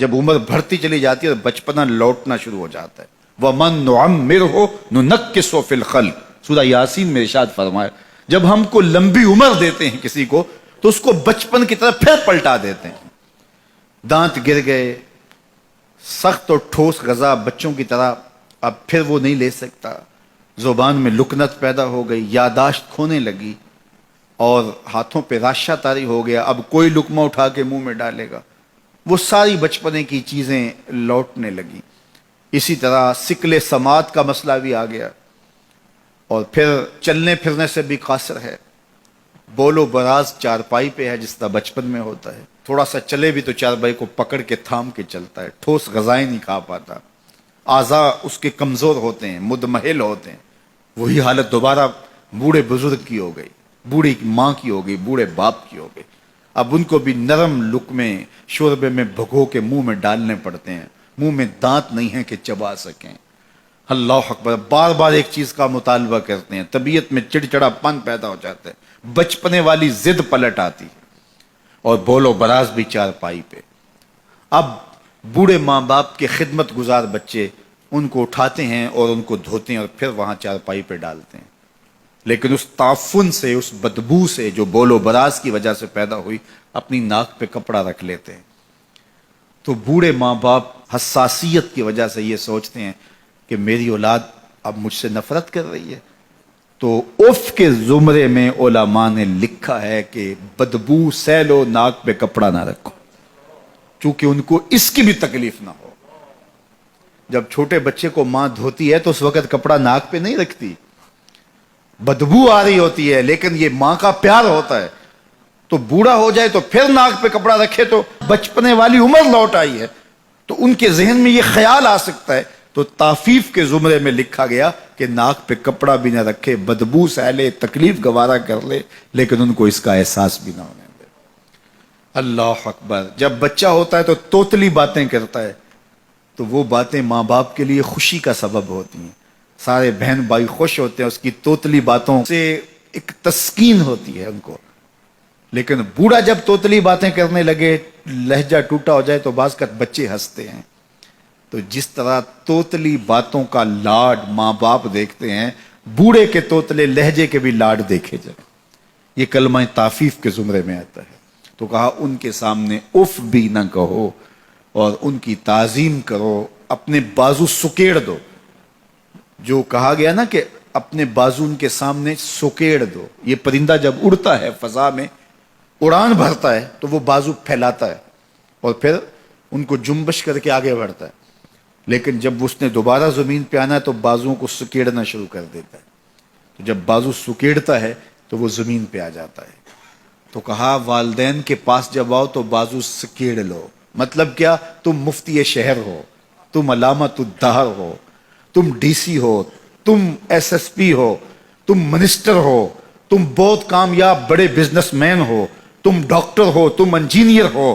جب عمر بڑھتی چلی جاتی ہے تو بچپنا لوٹنا شروع ہو جاتا ہے. وَمَن نُعَمِّرْهُ نُنَكِّسُهُ فِي الْخَلْقِ، سورہ یاسین میں ارشاد فرمایا جب ہم کو لمبی عمر دیتے ہیں کسی کو تو اس کو بچپن کی طرف پھر پلٹا دیتے ہیں. دانت گر گئے، سخت اور ٹھوس غذا بچوں کی طرح اب پھر وہ نہیں لے سکتا، زبان میں لکنت پیدا ہو گئی، یاداشت کھونے لگی اور ہاتھوں پہ راشہ طاری ہو گیا، اب کوئی لقمہ اٹھا کے منہ میں ڈالے گا. وہ ساری بچپنے کی چیزیں لوٹنے لگی. اسی طرح سکل سماعت کا مسئلہ بھی آ گیا اور پھر چلنے پھرنے سے بھی قاصر ہے. بول و براز چارپائی پہ ہے جس طرح بچپن میں ہوتا ہے، تھوڑا سا چلے بھی تو چارپائی کو پکڑ کے تھام کے چلتا ہے، ٹھوس غذائیں نہیں کھا پاتا، اعضاء اس کے کمزور ہوتے ہیں، مدمحل ہوتے ہیں. وہی حالت دوبارہ بوڑھے بزرگ کی ہو گئی، بوڑھی ماں کی ہو گئی، بوڑھے باپ کی ہو گئی. اب ان کو بھی نرم لقمے شوربے میں بھگو کے منہ میں ڈالنے پڑتے ہیں، منہ میں دانت نہیں ہیں کہ چبا سکیں. اللہ اکبر، بار بار ایک چیز کا مطالبہ کرتے ہیں، طبیعت میں چڑچڑا پن پیدا ہو جاتا ہے، بچپنے والی ضد پلٹ آتی ہے اور بول و براز بھی چارپائی پہ. اب بوڑھے ماں باپ کے خدمت گزار بچے ان کو اٹھاتے ہیں اور ان کو دھوتے ہیں اور پھر وہاں چارپائی پہ ڈالتے ہیں. لیکن اس تعفن سے، اس بدبو سے جو بول و براز کی وجہ سے پیدا ہوئی، اپنی ناک پہ کپڑا رکھ لیتے ہیں. تو بوڑھے ماں باپ حساسیت کی وجہ سے یہ سوچتے ہیں کہ میری اولاد اب مجھ سے نفرت کر رہی ہے. تو اف کے زمرے میں علماء نے لکھا ہے کہ بدبو سہ لو، ناک پہ کپڑا نہ رکھو، چونکہ ان کو اس کی بھی تکلیف نہ ہو. جب چھوٹے بچے کو ماں دھوتی ہے تو اس وقت کپڑا ناک پہ نہیں رکھتی، بدبو آ رہی ہوتی ہے، لیکن یہ ماں کا پیار ہوتا ہے. تو بوڑھا ہو جائے تو پھر ناک پہ کپڑا رکھے تو بچپنے والی عمر لوٹ آئی ہے، تو ان کے ذہن میں یہ خیال آ سکتا ہے. تو تعفیف کے زمرے میں لکھا گیا کہ ناک پہ کپڑا بھی نہ رکھے، بدبو سہ لے، تکلیف گوارا کر لے، لیکن ان کو اس کا احساس بھی نہ ہونے دے. اللہ اکبر. جب بچہ ہوتا ہے تو توتلی باتیں کرتا ہے، تو وہ باتیں ماں باپ کے لیے خوشی کا سبب ہوتی ہیں. سارے بہن بھائی خوش ہوتے ہیں، اس کی توتلی باتوں سے ایک تسکین ہوتی ہے ان کو. لیکن بوڑھا جب توتلی باتیں کرنے لگے، لہجہ ٹوٹا ہو جائے تو بعض کا بچے ہنستے ہیں. تو جس طرح توتلی باتوں کا لاڈ ماں باپ دیکھتے ہیں، بوڑھے کے توتلے لہجے کے بھی لاڈ دیکھے جائیں. یہ کلمہ تعفیف کے زمرے میں آتا ہے. تو کہا ان کے سامنے اف بھی نہ کہو اور ان کی تعظیم کرو، اپنے بازو سکیڑ دو. جو کہا گیا نا کہ اپنے بازو ان کے سامنے سکیڑ دو، یہ پرندہ جب اڑتا ہے فضا میں، اڑان بھرتا ہے تو وہ بازو پھیلاتا ہے اور پھر ان کو جنبش کر کے آگے بڑھتا ہے. لیکن جب اس نے دوبارہ زمین پہ آنا ہے تو بازوؤں کو سکیڑنا شروع کر دیتا ہے. تو جب بازو سکیڑتا ہے تو وہ زمین پہ آ جاتا ہے. تو کہا والدین کے پاس جب آؤ تو بازو سکیڑ لو. مطلب کیا؟ تم مفتی شہر ہو، تم علامت الدہر ہو، تم ڈی سی ہو، تم ایس ایس پی ہو، تم منسٹر ہو، تم بہت کامیاب بڑے بزنس مین ہو، تم ڈاکٹر ہو، تم انجینئر ہو.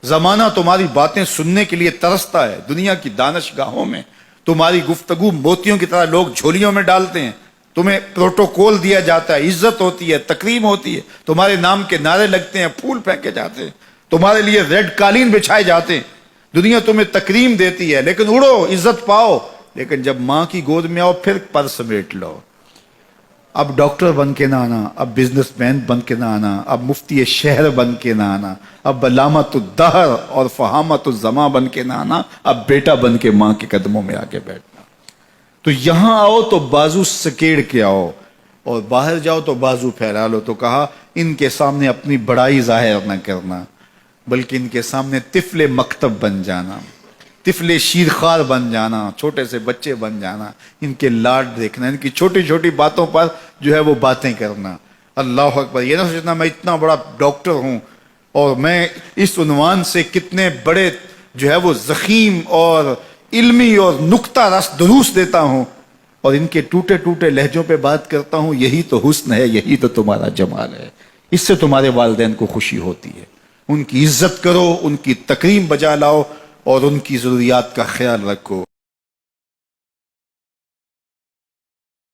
زمانہ تمہاری باتیں سننے کے لیے ترستا ہے. دنیا کی دانش گاہوں میں تمہاری گفتگو موتیوں کی طرح لوگ جھولیوں میں ڈالتے ہیں. تمہیں پروٹوکول دیا جاتا ہے، عزت ہوتی ہے، تکریم ہوتی ہے، تمہارے نام کے نعرے لگتے ہیں، پھول پھینکے جاتے ہیں، تمہارے لیے ریڈ قالین بچھائے جاتے ہیں. دنیا تمہیں تکریم دیتی ہے، لیکن اڑو، عزت پاؤ. لیکن جب ماں کی گود میں آؤ پھر پر سمیٹ لو. اب ڈاکٹر بن کے نہ آنا، اب بزنس مین بن کے نہ آنا، اب مفتی شہر بن کے نہ آنا، اب علامت الدہر اور فہامت الزماں بن کے نہ آنا، اب بیٹا بن کے ماں کے قدموں میں آ کے بیٹھنا. تو یہاں آؤ تو بازو سکیڑ کے آؤ اور باہر جاؤ تو بازو پھیلا لو. تو کہا ان کے سامنے اپنی بڑائی ظاہر نہ کرنا، بلکہ ان کے سامنے طفل مکتب بن جانا، طفل شیرخوار بن جانا، چھوٹے سے بچے بن جانا، ان کے لاڈ دیکھنا، ان کی چھوٹی چھوٹی باتوں پر جو ہے وہ باتیں کرنا. اللہ اکبر. یہ نہ سوچنا میں اتنا بڑا ڈاکٹر ہوں اور میں اس عنوان سے کتنے بڑے جو ہے وہ ضخیم اور علمی اور نکتہ رس دروس دیتا ہوں اور ان کے ٹوٹے ٹوٹے لہجوں پہ بات کرتا ہوں. یہی تو حسن ہے، یہی تو تمہارا جمال ہے. اس سے تمہارے والدین کو خوشی ہوتی ہے. ان کی عزت کرو، ان کی تکریم بجا لاؤ اور ان کی ضروریات کا خیال رکھو.